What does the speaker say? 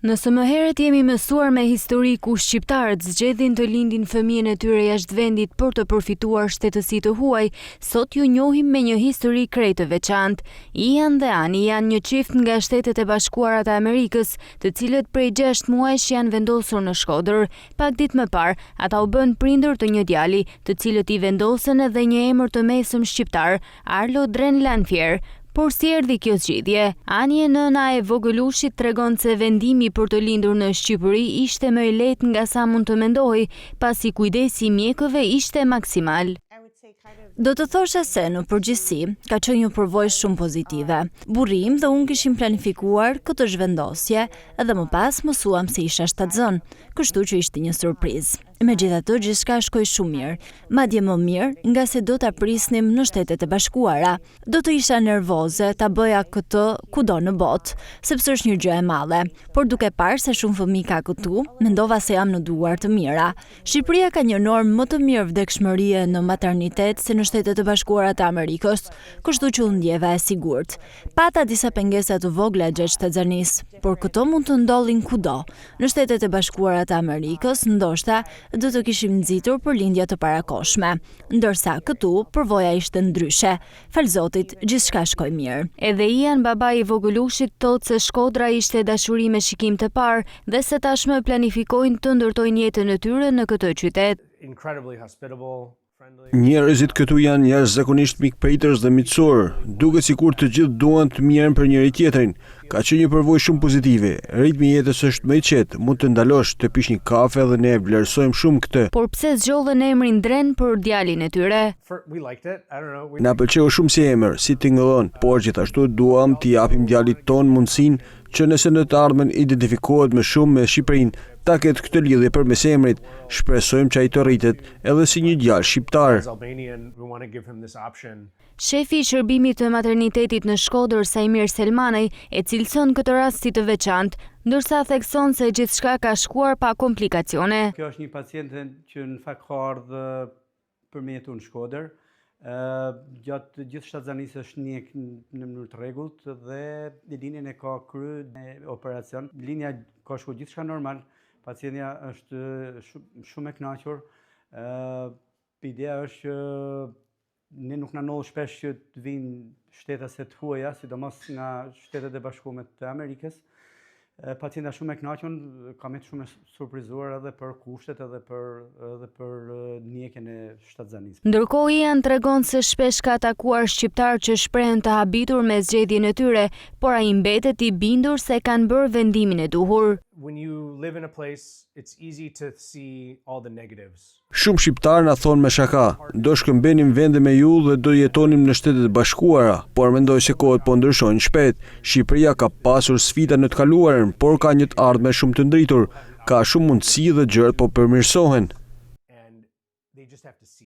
Nëse më herët jemi mësuar me histori ku shqiptarët zgjedhin të lindin fëmijën e tyre jashtë vendit për të përfituar shtetësi të huaj, sot ju njohim me një histori krejt të veçantë. Ian dhe Ani janë një çift nga Shtetet e Bashkuara të Amerikës, të cilët prej 6 muajsh janë vendosur në Shkodër. Pak ditë më parë, ata u bën prindër të një djali, të cilët i vendosën edhe një emër të mesëm shqiptar, Arlo Dren Lanfier. Por si erdhi kjo zgjidhje? Anje, nëna e vogëlushit, tregon se vendimi për të lindur në Shqipëri ishte më i lehtë nga sa mund të mendoj, pasi kujdesi i mjekëve ishte maksimal. Do të thosha se në përgjithësi ka qenë një përvojë shumë pozitive. Burrim dhe unë kishim planifikuar këtë zhvendosje edhe më pas mësuam se isha shtatzën, kështu që ishte një surprizë. Megjithatë, gjithçka shkoi shumë mirë, madje më mirë nga se do ta prisnim në Shtetet e Bashkuara. Do të isha nervoze ta bëja këtë kudo në botë, sepse është një gjë e madhe, por duke parë se shumë fëmijë ka këtu, mendova se jam në duar të mira. Shqipëria ka një normë më të mirë vdekshmërie në maternitet se në Shtetet e Bashkuara të Amerikës, kështu që u ndjeva e sigurt. Pata disa pengesa të vogla gjatë shtatzanisë, por këto mund të ndodhin kudo. Në Shtetet e Bashkuara të Amerikës, ndoshta do të kishim nxitur për lindja të parakoshme, ndërsa këtu përvoja ishte ndryshe. Fal Zotit, gjithçka shkoi mirë. Edhe Ian, babai i vogëlushit, thotë se Shkodra ishte dashuri me shikim të parë dhe se tashmë planifikojnë të ndërtojnë jetën e tyre në këtë qytet. Njerëzit këtu janë jashtëzakonisht mikpritës dhe miqësor, duket sikur të gjithë duan të mirën për njëri tjetrin. Ka qenë një përvojë shumë pozitive. Ritmi i jetës është më i qetë, mund të ndalosh, të pish një kafe dhe ne vlerësojmë shumë këtë. Por pse zgjodhen emrin Dren për djalin e tyre? Na pëlqeu shumë si emër, si tingëllon, por gjithashtu duam t'i japim djalit ton mundësinë që nëse në të ardhmen identifikohet më shumë me Shqipërinë, ta ketë këtë lidhje përmes emrit. Shpresojmë që ai të rritet edhe si një djalë shqiptar. Shefi i shërbimit të maternitetit në Shkodër, Sajmir Selmanaj, e cilëson këtë rast si të veçantë, ndërsa thekson se gjithçka ka shkuar pa komplikacione. Kjo është një paciente që në fakt ka ardhur për me jetu në Shkodër. Gjatë gjithë shtatzanisë është njek në mënyrë të rregullt dhe linjën e ka kryer në operacion. Linja ka shkuar gjithçka normal. Pacientja është shumë e kënaqur. Ideja është që ne nuk na ndodh shpesh që të vinë shtete të huaja, sidomos nga Shtetet e Bashkuara të Amerikës. Pacienta shumë e kënaqur, kam qenë shumë e surprizuar edhe për kushtet edhe për ndjekjen e shtatzanisë. Ndërkohë Ian tregon se shpesh ka takuar shqiptar që shprehen të habitur me zgjedhjen e tyre, por ai mbetet i bindur se kanë bërë vendimin e duhur. Shumë shqiptarë na thonë me shaka, do shkëmbenim vende me ju dhe do jetonim në Shtetet e Bashkuara, por mendoj se kohët po ndryshojnë shpejt. Shqipëria ka pasur sfida në të kaluarën, por ka një të ardhme shumë të ndritur. Ka shumë mundësi dhe gjërat po përmirësohen.